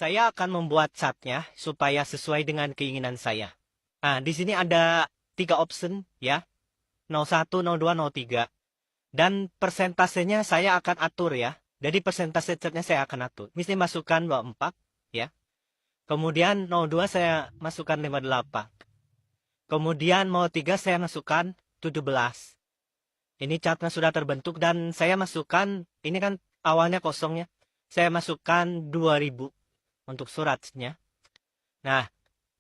Saya akan membuat chartnya supaya sesuai dengan keinginan saya. Nah, di sini ada 3 option ya. 01, 02, 03. Dan persentasenya saya akan atur ya. Jadi persentase chartnya saya akan atur. Misalnya masukkan 24 ya. Kemudian 02 saya masukkan 58. Kemudian 03 saya masukkan 17. Ini chartnya sudah terbentuk dan saya masukkan, ini kan awalnya kosongnya. Saya masukkan 2000 untuk suratnya. Nah,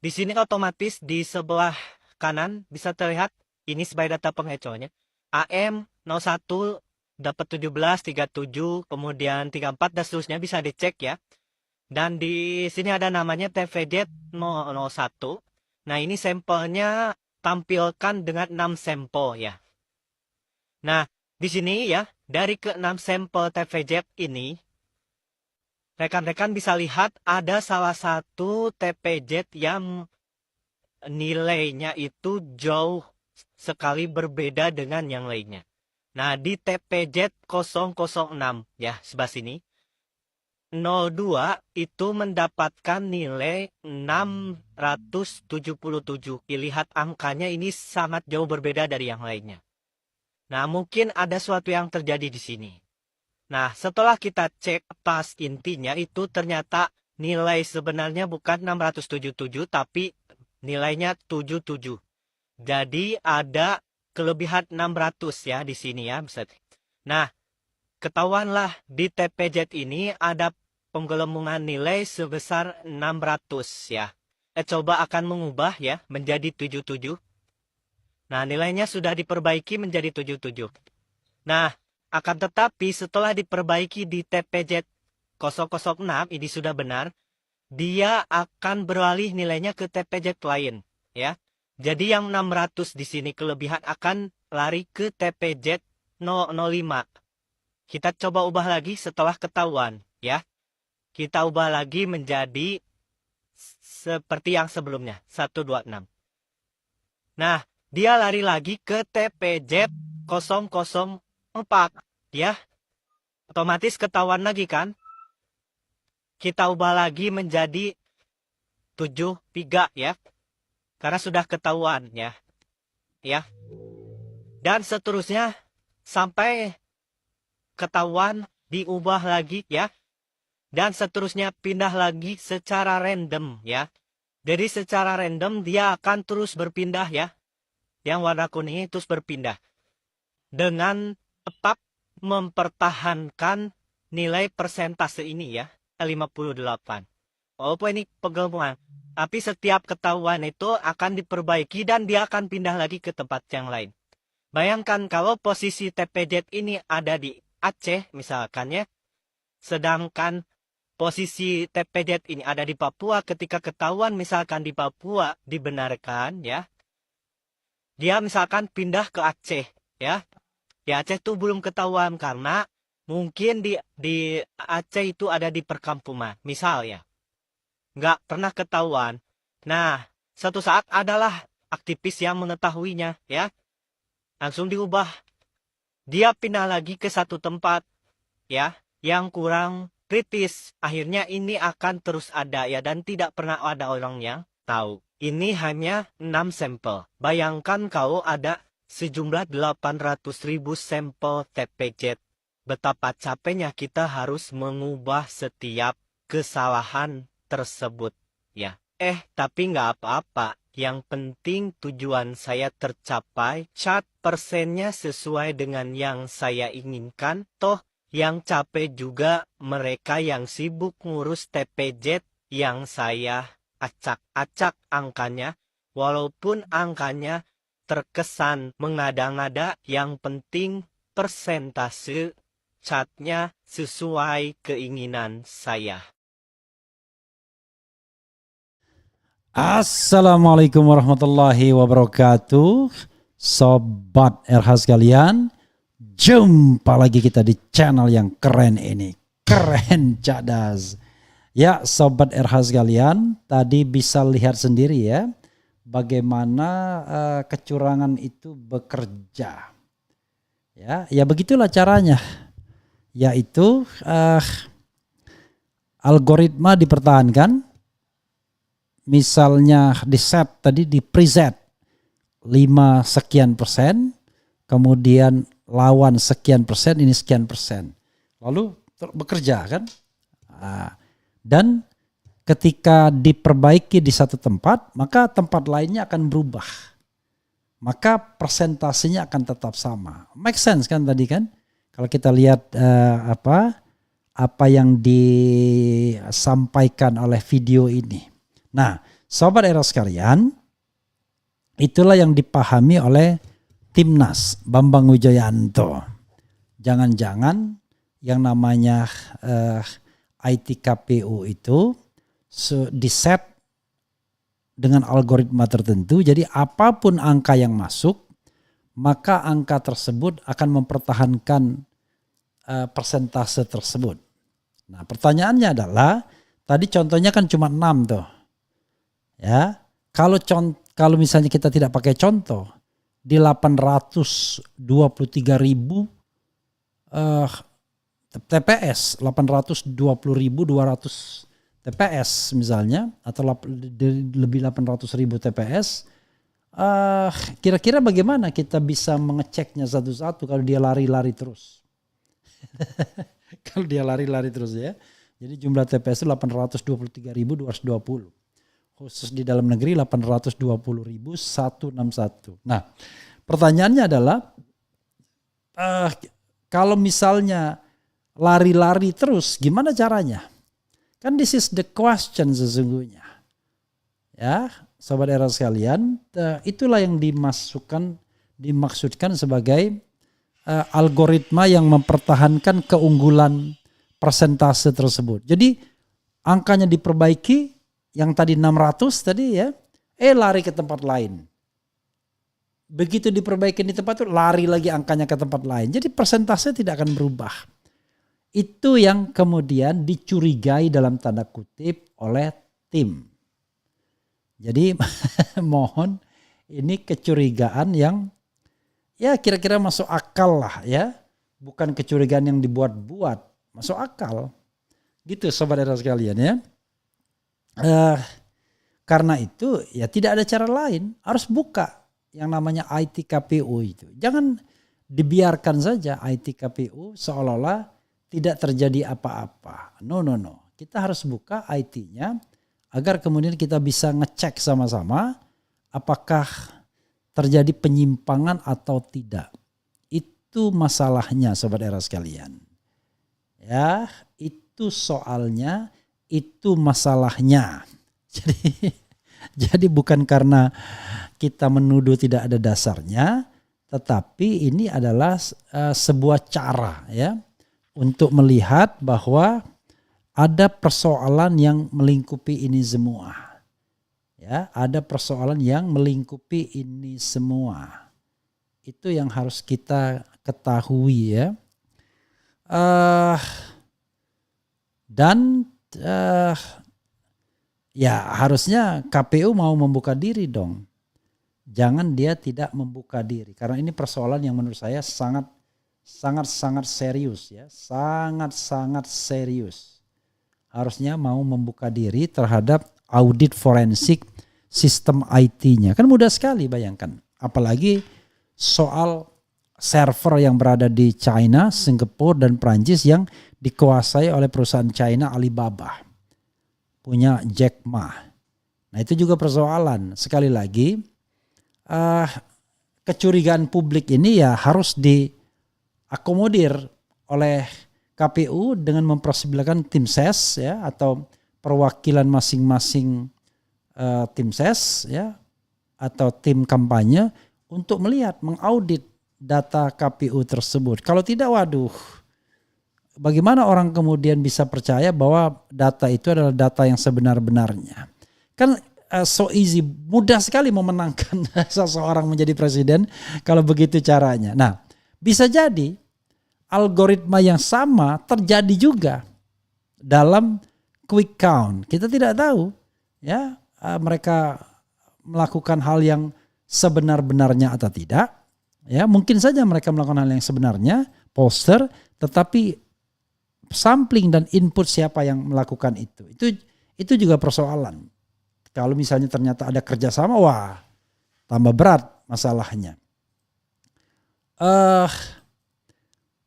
di sini otomatis di sebelah kanan bisa terlihat ini sebagai data pengecohnya. AM 01 dapat 17, 37, kemudian 34 dan seterusnya bisa dicek ya. Dan di sini ada namanya TVZ 001. Nah, ini sampelnya tampilkan dengan 6 sampel ya. Nah, di sini ya, dari ke-6 sampel TVZ ini, rekan-rekan bisa lihat ada salah satu TPZ yang nilainya itu jauh sekali berbeda dengan yang lainnya. Nah, di TPZ 006 ya, sebelah sini, 02 itu mendapatkan nilai 677. Lihat angkanya ini sangat jauh berbeda dari yang lainnya. Nah, mungkin ada sesuatu yang terjadi di sini. Nah, setelah kita cek pas intinya itu ternyata nilai sebenarnya bukan 677 tapi nilainya 77. Jadi ada kelebihan 600 ya di sini ya. Nah, ketahuanlah di TPZ ini ada penggelembungan nilai sebesar 600 ya. Coba akan mengubah ya menjadi 77. Nah, nilainya sudah diperbaiki menjadi 77. Nah, akan tetapi setelah diperbaiki di TPZ 006 ini sudah benar, dia akan beralih nilainya ke TPZ lain ya. Jadi yang 600 di sini kelebihan akan lari ke TPZ 005. Kita coba ubah lagi setelah ketahuan ya. Kita ubah lagi menjadi seperti yang sebelumnya 126. Nah, dia lari lagi ke TPZ 004 ya. Otomatis ketahuan lagi kan? Kita ubah lagi menjadi 73 ya. Karena sudah ketahuan ya. Ya. Dan seterusnya sampai ketahuan diubah lagi ya. Dan seterusnya pindah lagi secara random ya. Jadi secara random dia akan terus berpindah ya. Yang warna kuning ini terus berpindah. Dengan tetap mempertahankan nilai persentase ini ya. 58. Walaupun ini penggabungan. Tapi setiap ketahuan itu akan diperbaiki dan dia akan pindah lagi ke tempat yang lain. Bayangkan kalau posisi TPZ ini ada di Aceh misalkan ya. Sedangkan posisi TPZ ini ada di Papua, ketika ketahuan misalkan di Papua dibenarkan ya. Dia misalkan pindah ke Aceh ya. Di Aceh itu belum ketahuan karena mungkin di Aceh itu ada di perkampungan. Misal ya. Nggak pernah ketahuan. Nah, suatu saat adalah aktivis yang mengetahuinya ya. Langsung diubah. Dia pindah lagi ke satu tempat ya yang kurang kritis. Akhirnya ini akan terus ada ya dan tidak pernah ada orang yang tahu. Ini hanya 6 sampel. Bayangkan kalau ada sejumlah 800.000 sampel TPZ. Betapa capeknya kita harus mengubah setiap kesalahan tersebut ya. Tapi nggak apa-apa. Yang penting tujuan saya tercapai. Chart persennya sesuai dengan yang saya inginkan. Toh yang capek juga mereka yang sibuk ngurus TPZ yang saya acak-acak angkanya. Walaupun angkanya terkesan mengada-ngada, yang penting persentase chartnya sesuai keinginan saya. Assalamualaikum warahmatullahi wabarakatuh. Sobat RH sekalian, jumpa lagi kita di channel yang keren ini. Keren cadas. Ya Sobat RH sekalian, tadi bisa lihat sendiri ya bagaimana kecurangan itu bekerja. Ya begitulah caranya. Yaitu algoritma dipertahankan, misalnya di set tadi di preset 5 sekian persen, kemudian lawan sekian persen, ini sekian persen. Lalu bekerja kan. Dan ketika diperbaiki di satu tempat, maka tempat lainnya akan berubah. Maka persentasenya akan tetap sama. Make sense kan tadi kan? Kalau kita lihat apa yang disampaikan oleh video ini. Nah, sobat era sekalian, itulah yang dipahami oleh Timnas Bambang Wijoyanto. Jangan-jangan yang namanya IT KPU itu diset dengan algoritma tertentu. Jadi apapun angka yang masuk, maka angka tersebut akan mempertahankan persentase tersebut. Nah, pertanyaannya adalah tadi contohnya kan cuma 6 tuh. Ya. Kalau misalnya kita tidak pakai contoh di 823.000 TPS, 820.200 TPS misalnya, atau lebih 800.000 TPS, kira-kira bagaimana kita bisa mengeceknya satu-satu kalau dia lari-lari terus? Kalau dia lari-lari terus ya. Jadi jumlah TPS itu 823.220. Khusus di dalam negeri 820.161. Nah, pertanyaannya adalah kalau misalnya lari-lari terus, gimana caranya? Kan this is the question sesungguhnya. Ya, sobat era sekalian, itulah yang dimaksudkan sebagai algoritma yang mempertahankan keunggulan persentase tersebut. Jadi angkanya diperbaiki, yang tadi 600 tadi ya, lari ke tempat lain. Begitu diperbaiki di tempat itu, lari lagi angkanya ke tempat lain. Jadi persentase tidak akan berubah. Itu yang kemudian dicurigai dalam tanda kutip oleh tim. Jadi mohon, ini kecurigaan yang ya kira-kira masuk akal lah ya. Bukan kecurigaan yang dibuat-buat, masuk akal. Gitu sobat era sekalian ya. Karena itu ya tidak ada cara lain, harus buka yang namanya IT KPU itu. Jangan dibiarkan saja IT KPU seolah-olah tidak terjadi apa-apa. No. Kita harus buka IT-nya agar kemudian kita bisa ngecek sama-sama apakah terjadi penyimpangan atau tidak. Itu masalahnya sobat era sekalian. Ya, itu soalnya, itu masalahnya. Jadi bukan karena kita menuduh tidak ada dasarnya, tetapi ini adalah sebuah cara ya untuk melihat bahwa ada persoalan yang melingkupi ini semua. Ya, ada persoalan yang melingkupi ini semua. Itu yang harus kita ketahui ya. Ya harusnya KPU mau membuka diri dong. Jangan dia tidak membuka diri. Karena ini persoalan yang menurut saya sangat serius ya. Sangat serius. Harusnya mau membuka diri terhadap audit forensik sistem IT-nya. Kan mudah sekali bayangkan. Apalagi soal server yang berada di China, Singapura dan Prancis yang dikuasai oleh perusahaan China Alibaba. Punya Jack Ma. Nah itu juga persoalan. Sekali lagi kecurigaan publik ini ya harus diakomodir oleh KPU dengan mempersilahkan tim ses ya atau perwakilan masing-masing tim ses ya atau tim kampanye untuk melihat, mengaudit data KPU tersebut. Kalau tidak, waduh. Bagaimana orang kemudian bisa percaya bahwa data itu adalah data yang sebenar-benarnya? Kan so easy, mudah sekali memenangkan seseorang menjadi presiden kalau begitu caranya. Nah, bisa jadi algoritma yang sama terjadi juga dalam quick count. Kita tidak tahu ya, mereka melakukan hal yang sebenar-benarnya atau tidak. Ya, mungkin saja mereka melakukan hal yang sebenarnya, poster, tetapi sampling dan input siapa yang melakukan itu. Itu juga persoalan. Kalau misalnya ternyata ada kerjasama, wah tambah berat masalahnya.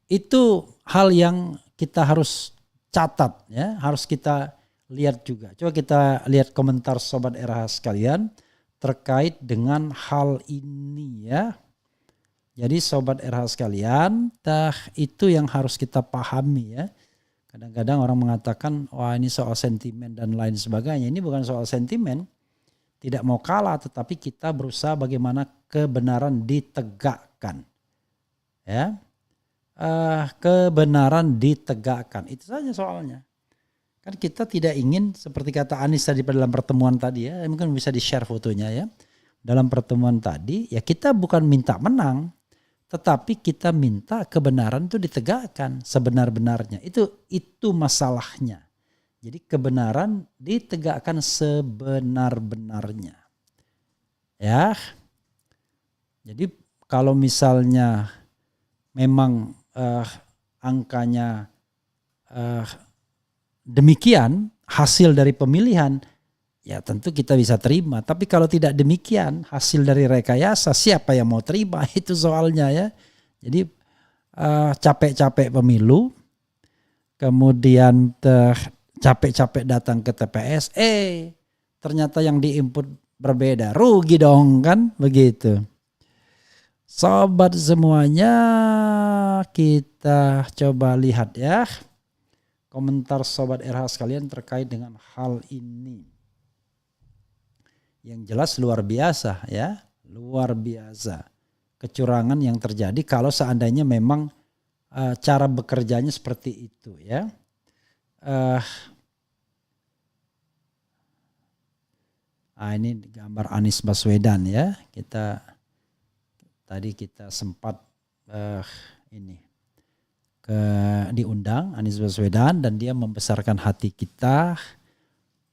Itu hal yang kita harus catat ya, harus kita lihat juga. Coba kita lihat komentar Sobat RH sekalian terkait dengan hal ini ya. Jadi Sobat RH sekalian, itu yang harus kita pahami ya. Kadang-kadang orang mengatakan, wah ini soal sentimen dan lain sebagainya. Ini bukan soal sentimen, tidak mau kalah, tetapi kita berusaha bagaimana kebenaran ditegakkan. Ya, kebenaran ditegakkan, itu saja soalnya. Kan kita tidak ingin seperti kata Anies tadi pada dalam pertemuan tadi ya, mungkin bisa di-share fotonya ya. Dalam pertemuan tadi ya kita bukan minta menang, tetapi kita minta kebenaran itu ditegakkan sebenar-benarnya. Itu masalahnya. Jadi kebenaran ditegakkan sebenar-benarnya. Ya. Jadi kalau misalnya memang angkanya demikian hasil dari pemilihan, ya tentu kita bisa terima. Tapi kalau tidak demikian hasil dari rekayasa, siapa yang mau terima? Itu soalnya ya. Jadi capek-capek pemilu, kemudian capek-capek datang ke TPS, ternyata yang diinput berbeda, rugi dong kan begitu. Sobat semuanya, kita coba lihat ya komentar Sobat RH sekalian terkait dengan hal ini. Yang jelas luar biasa ya, luar biasa kecurangan yang terjadi kalau seandainya memang cara bekerjanya seperti itu ya. Ini gambar Anies Baswedan ya, Tadi kita sempat diundang Anies Baswedan dan dia membesarkan hati kita.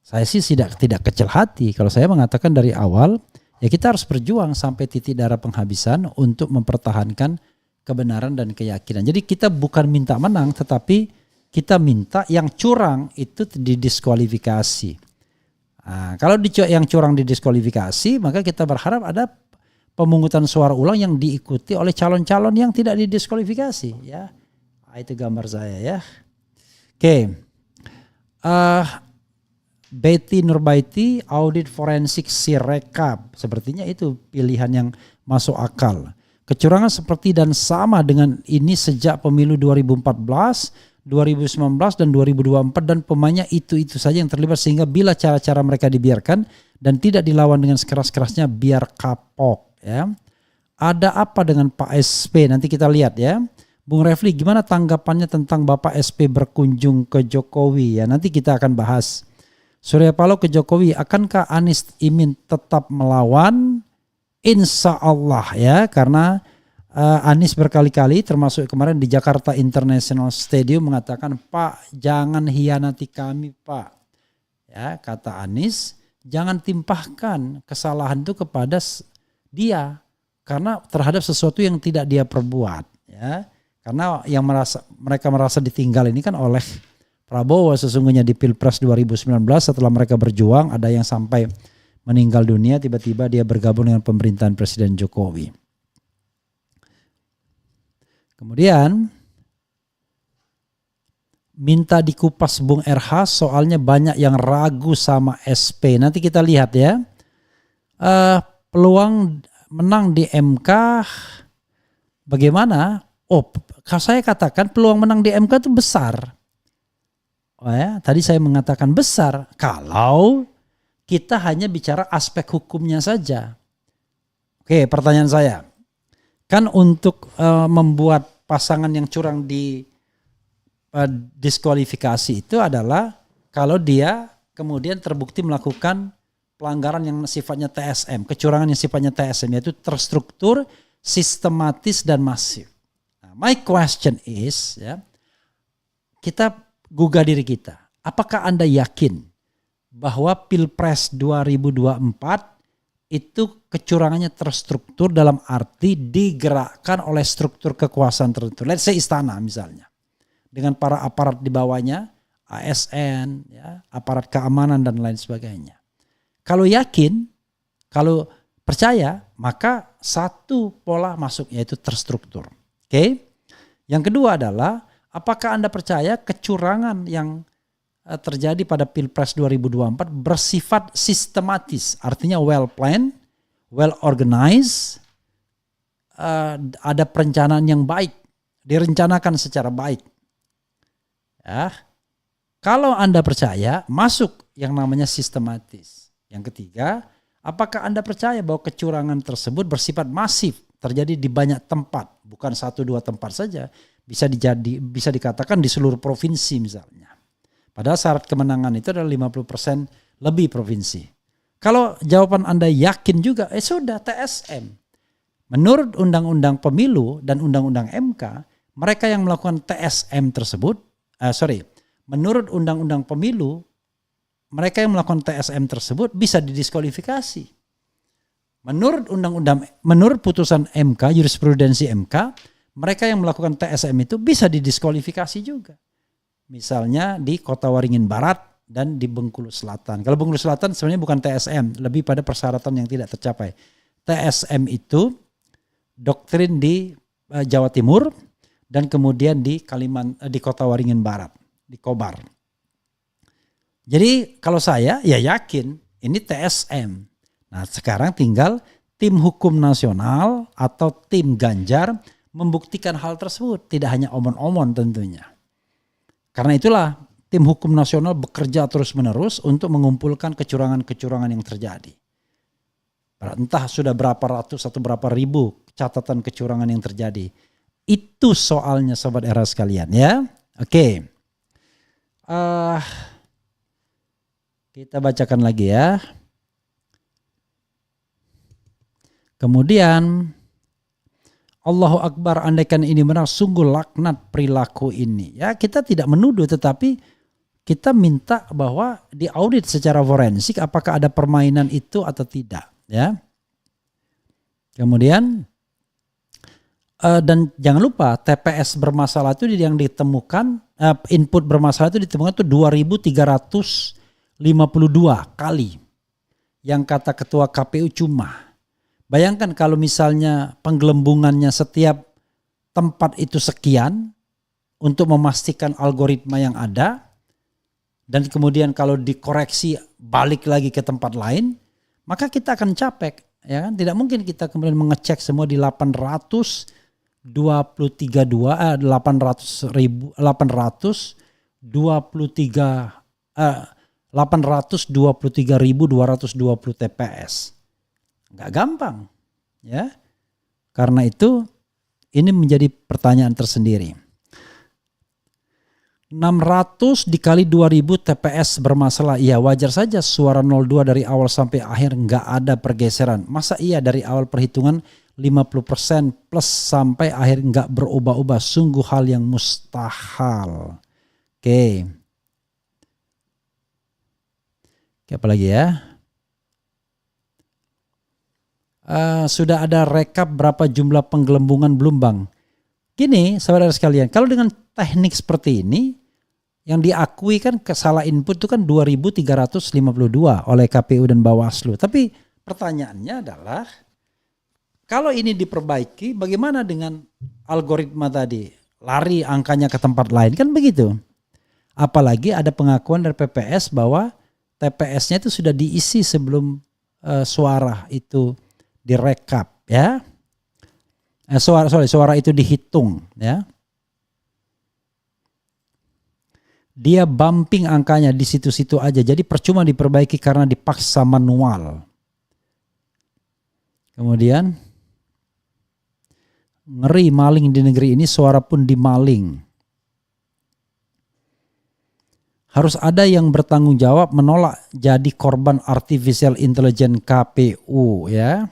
Saya sih tidak kecil hati. Kalau saya mengatakan dari awal, ya kita harus berjuang sampai titik darah penghabisan untuk mempertahankan kebenaran dan keyakinan. Jadi kita bukan minta menang, tetapi kita minta yang curang itu didiskualifikasi. Nah, kalau yang curang didiskualifikasi, maka kita berharap ada pemungutan suara ulang yang diikuti oleh calon-calon yang tidak didiskualifikasi ya. Itu gambar saya ya. Oke. Betty Nurbaiti, audit forensik Sirekap. Sepertinya itu pilihan yang masuk akal. Kecurangan seperti dan sama dengan ini sejak pemilu 2014, 2019 dan 2024 dan pemainnya itu saja yang terlibat, sehingga bila cara-cara mereka dibiarkan dan tidak dilawan dengan sekeras-kerasnya biar kapok ya. Ada apa dengan Pak SP? Nanti kita lihat ya. Bung Refli, gimana tanggapannya tentang Bapak SP berkunjung ke Jokowi ya? Nanti kita akan bahas. Surya Paloh ke Jokowi, akankah Anies Imin tetap melawan? Insya Allah ya, karena Anies berkali-kali termasuk kemarin di Jakarta International Stadium mengatakan, Pak jangan hianati kami Pak. Ya, kata Anies, jangan timpahkan kesalahan itu kepada dia karena terhadap sesuatu yang tidak dia perbuat ya. Karena yang mereka merasa ditinggal ini kan oleh Prabowo sesungguhnya di Pilpres 2019 setelah mereka berjuang, ada yang sampai meninggal dunia, tiba-tiba dia bergabung dengan pemerintahan Presiden Jokowi. Kemudian minta dikupas Bung RH soalnya banyak yang ragu sama SP. Nanti kita lihat ya. Peluang menang di MK bagaimana? Kalau saya katakan peluang menang di MK itu besar. Tadi saya mengatakan besar kalau kita hanya bicara aspek hukumnya saja. Oke, pertanyaan saya. Kan untuk membuat pasangan yang curang di diskualifikasi itu adalah kalau dia kemudian terbukti melakukan pelanggaran yang sifatnya TSM, kecurangan yang sifatnya TSM, yaitu terstruktur, sistematis dan masif. Nah, my question is ya, kita gugah diri kita. Apakah Anda yakin bahwa Pilpres 2024 itu kecurangannya terstruktur dalam arti digerakkan oleh struktur kekuasaan tertentu? Let's say istana misalnya. dengan para aparat di bawahnya, ASN, ya, aparat keamanan dan lain sebagainya. Kalau yakin, kalau percaya, maka satu pola masuk yaitu terstruktur. Oke? Yang kedua adalah apakah Anda percaya kecurangan yang terjadi pada Pilpres 2024 bersifat sistematis, artinya well planned, well organized, ada perencanaan yang baik, direncanakan secara baik. Ya. Kalau Anda percaya, masuk yang namanya sistematis. Yang ketiga, apakah Anda percaya bahwa kecurangan tersebut bersifat masif, terjadi di banyak tempat, bukan 1-2 tempat saja, bisa dikatakan di seluruh provinsi misalnya. Padahal syarat kemenangan itu adalah 50% lebih provinsi. Kalau jawaban Anda yakin juga, sudah TSM. Menurut Undang-Undang Pemilu dan Undang-Undang MK, mereka yang melakukan TSM tersebut, menurut Undang-Undang Pemilu, mereka yang melakukan TSM tersebut bisa didiskualifikasi. Menurut putusan MK, jurisprudensi MK, mereka yang melakukan TSM itu bisa didiskualifikasi juga. Misalnya di Kota Waringin Barat dan di Bengkulu Selatan. Kalau Bengkulu Selatan sebenarnya bukan TSM, lebih pada persyaratan yang tidak tercapai. TSM itu doktrin di Jawa Timur dan kemudian di Kota Waringin Barat, di Kobar. Jadi kalau saya ya yakin ini TSM. Nah sekarang tinggal tim hukum nasional atau tim Ganjar membuktikan hal tersebut. Tidak hanya omon-omon tentunya. Karena itulah tim hukum nasional bekerja terus-menerus untuk mengumpulkan kecurangan-kecurangan yang terjadi. Entah sudah berapa ratus atau berapa ribu catatan kecurangan yang terjadi. Itu soalnya Sobat Era sekalian ya. Oke. Kita bacakan lagi ya. Kemudian Allahu Akbar, andaikan ini benar, sungguh laknat perilaku ini. Ya, kita tidak menuduh tetapi kita minta bahwa diaudit secara forensik apakah ada permainan itu atau tidak, ya. Kemudian dan jangan lupa TPS bermasalah itu yang ditemukan, input bermasalah itu ditemukan itu 2.352 kali. Yang kata ketua KPU cuma. Bayangkan kalau misalnya penggelembungannya setiap tempat itu sekian untuk memastikan algoritma yang ada, dan kemudian kalau dikoreksi balik lagi ke tempat lain, maka kita akan capek, ya kan? Tidak mungkin kita kemudian mengecek semua di 823.220 TPS. Nggak gampang, ya. Karena itu ini menjadi pertanyaan tersendiri. 600 dikali 2000 TPS bermasalah. Iya, wajar saja suara 02 dari awal sampai akhir nggak ada pergeseran. Masa iya dari awal perhitungan 50% plus sampai akhir nggak berubah-ubah. Sungguh hal yang mustahil. Oke. Apa lagi ya? Sudah ada rekap berapa jumlah penggelembungan belum Bang? Gini saudara sekalian, kalau dengan teknik seperti ini yang diakui kan salah input itu kan 2.352 oleh KPU dan Bawaslu. Tapi pertanyaannya adalah kalau ini diperbaiki bagaimana dengan algoritma tadi? Lari angkanya ke tempat lain kan begitu. Apalagi ada pengakuan dari PPS bahwa TPS-nya itu sudah diisi sebelum suara itu direkap, ya. Suara itu dihitung, ya. Dia bumping angkanya di situ-situ aja. Jadi percuma diperbaiki karena dipaksa manual. Kemudian ngeri maling di negeri ini, suara pun dimaling. Harus ada yang bertanggung jawab menolak jadi korban artificial intelligence KPU, ya.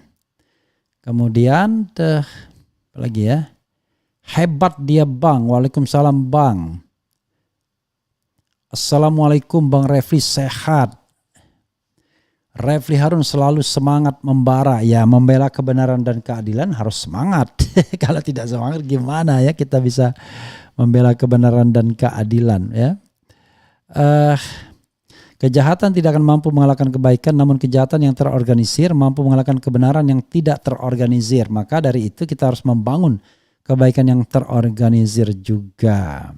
Kemudian apa lagi ya? Hebat dia Bang. Waalaikumsalam Bang. Assalamualaikum Bang Refli, sehat. Refli Harun selalu semangat membara. Ya, membela kebenaran dan keadilan harus semangat. Kalau tidak semangat gimana ya kita bisa membela kebenaran dan keadilan ya. Kejahatan tidak akan mampu mengalahkan kebaikan, namun kejahatan yang terorganisir mampu mengalahkan kebenaran yang tidak terorganisir. Maka dari itu kita harus membangun kebaikan yang terorganisir juga.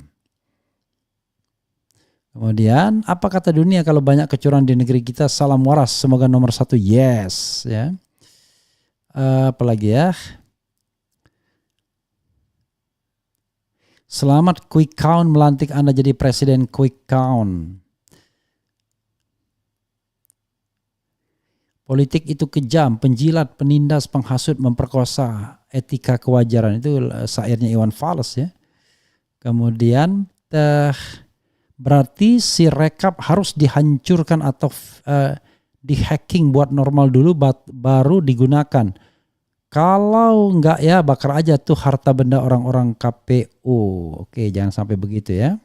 Kemudian, apa kata dunia kalau banyak kecurangan di negeri kita? Salam waras, semoga nomor 1. Yes, ya. Apalagi ya? Selamat Quick Count melantik Anda jadi presiden Quick Count. Politik itu kejam, penjilat, penindas, penghasut, memperkosa, etika kewajaran. Itu syairnya Iwan Fals ya. Kemudian berarti si rekap harus dihancurkan atau di-hacking buat normal dulu baru digunakan. Kalau enggak ya bakar aja tuh harta benda orang-orang KPU. Oke, jangan sampai begitu ya.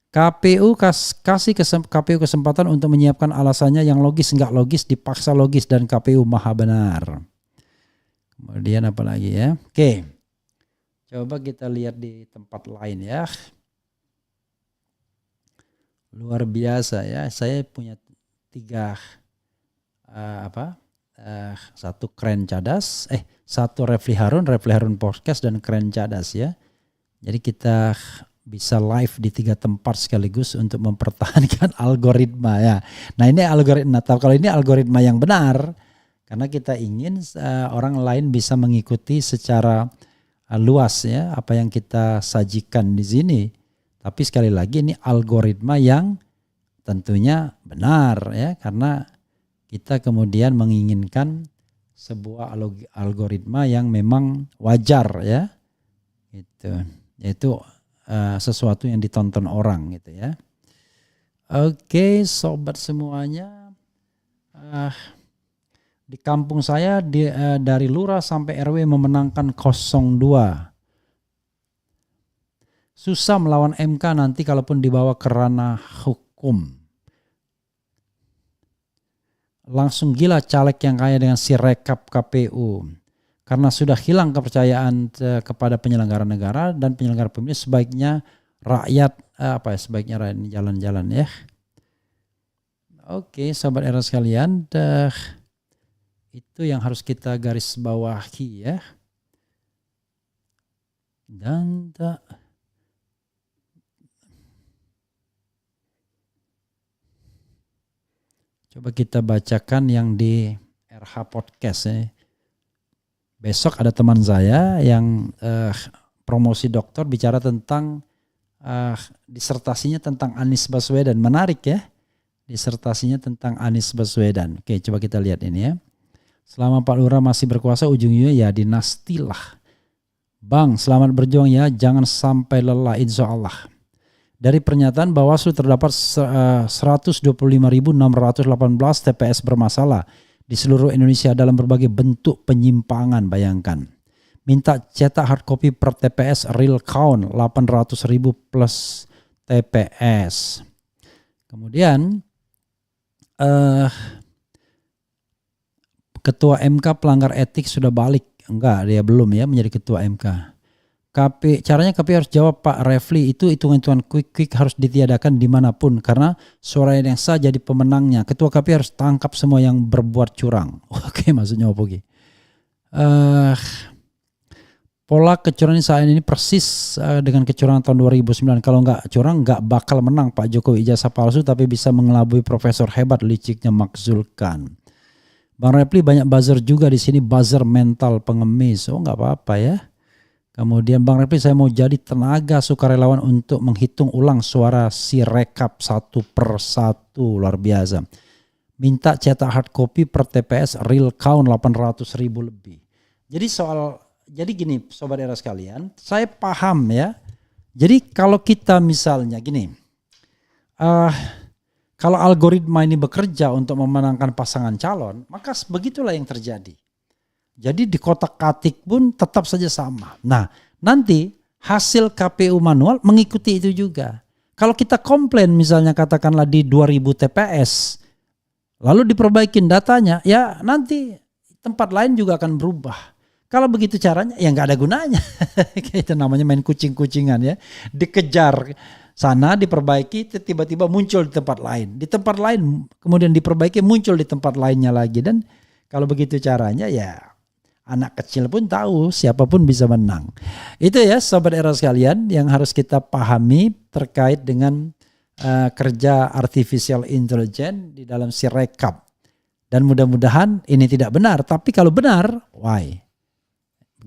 KPU kasih KPU kesempatan untuk menyiapkan alasannya yang logis, enggak logis, dipaksa logis, dan KPU maha benar. Kemudian apa lagi ya? Oke, coba kita lihat di tempat lain ya. Luar biasa ya, saya punya 3 1 keren cadas, 1 Refli Harun podcast dan keren cadas ya. Jadi kita bisa live di 3 tempat sekaligus untuk mempertahankan algoritma ya. Nah ini algoritma, kalau ini algoritma yang benar, karena kita ingin orang lain bisa mengikuti secara luas ya apa yang kita sajikan di sini. Tapi sekali lagi ini algoritma yang tentunya benar ya, karena kita kemudian menginginkan sebuah algoritma yang memang wajar ya, gitu. Yaitu sesuatu yang ditonton orang gitu ya. Oke, sobat semuanya, di kampung saya dari lurah sampai RW memenangkan 02. Susah melawan MK nanti kalaupun dibawa ke ranah hukum. Langsung gila caleg yang kaya dengan si rekap KPU. Karena sudah hilang kepercayaan kepada penyelenggara negara dan penyelenggara pemilu, sebaiknya rakyat ini jalan-jalan ya. Oke, sahabat era sekalian, itu yang harus kita garis bawahi ya. Dan coba kita bacakan yang di RH Podcast ya. Besok ada teman saya yang promosi doktor bicara tentang disertasinya tentang Anies Baswedan. Menarik ya, disertasinya tentang Anies Baswedan. Oke, coba kita lihat ini ya. Selama Pak Lurah masih berkuasa, ujungnya ya dinastilah. Bang, selamat berjuang ya, jangan sampai lelah insya Allah. Dari pernyataan Bawaslu terdapat 125.618 TPS bermasalah di seluruh Indonesia dalam berbagai bentuk penyimpangan, bayangkan. Minta cetak hard copy per TPS real count 800.000 plus TPS. Kemudian Ketua MK pelanggar etik sudah balik. Enggak, dia belum ya menjadi Ketua MK. Caranya KPU harus jawab Pak Refli, itu hitung-hitungan quick harus ditiadakan dimanapun karena suara yang sah jadi pemenangnya. Ketua KPU harus tangkap semua yang berbuat curang. Oke, maksudnya apa Ki? Pola kecurangan saat ini persis dengan kecurangan tahun 2009. Kalau nggak curang nggak bakal menang Pak Jokowi, ijazah palsu tapi bisa mengelabui profesor hebat, liciknya Mark Zulkan. Bang Refli banyak buzzer juga di sini, buzzer mental pengemis. Oh nggak apa-apa ya. Kemudian Bang Refli, saya mau jadi tenaga sukarelawan untuk menghitung ulang suara si rekap 1 per 1. Luar biasa. Minta cetak hard copy per TPS real count 800.000 lebih. Jadi gini sobat era sekalian, saya paham ya. Jadi kalau kita misalnya gini, kalau algoritma ini bekerja untuk memenangkan pasangan calon, maka begitulah yang terjadi. Jadi di kotak-katik pun tetap saja sama. Nah, nanti hasil KPU manual mengikuti itu juga. Kalau kita komplain misalnya katakanlah di 2000 TPS, lalu diperbaikin datanya, ya nanti tempat lain juga akan berubah. Kalau begitu caranya ya nggak ada gunanya. Itu namanya main kucing-kucingan ya. Dikejar sana diperbaiki tiba-tiba muncul di tempat lain. Di tempat lain kemudian diperbaiki muncul di tempat lainnya lagi. Dan kalau begitu caranya ya anak kecil pun tahu siapapun bisa menang. Itu ya Sobat Era sekalian yang harus kita pahami terkait dengan kerja artificial intelligence di dalam Sirekap. Dan mudah-mudahan ini tidak benar. Tapi kalau benar, why?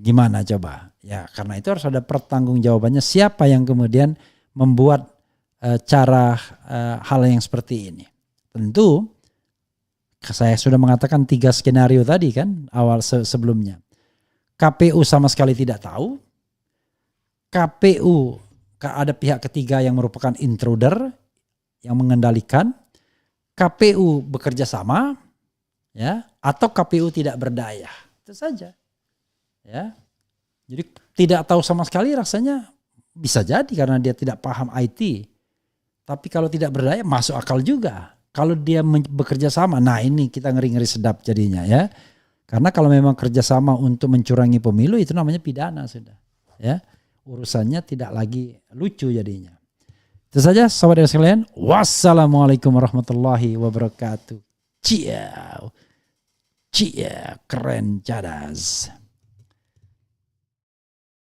Gimana coba? Ya karena itu harus ada pertanggungjawabannya siapa yang kemudian membuat hal yang seperti ini. Tentu saya sudah mengatakan 3 skenario tadi kan awal sebelumnya. KPU sama sekali tidak tahu. KPU ada pihak ketiga yang merupakan intruder yang mengendalikan. KPU bekerja sama ya atau KPU tidak berdaya. Itu saja. Ya. Jadi tidak tahu sama sekali rasanya bisa jadi karena dia tidak paham IT. Tapi kalau tidak berdaya masuk akal juga. Kalau dia bekerja sama, nah ini kita ngeri-ngeri sedap jadinya ya. Karena kalau memang kerjasama untuk mencurangi pemilu itu namanya pidana sudah. Ya, urusannya tidak lagi lucu jadinya. Itu saja sahabat sekalian. Wassalamualaikum warahmatullahi wabarakatuh. Ciao. Cia, keren cadas.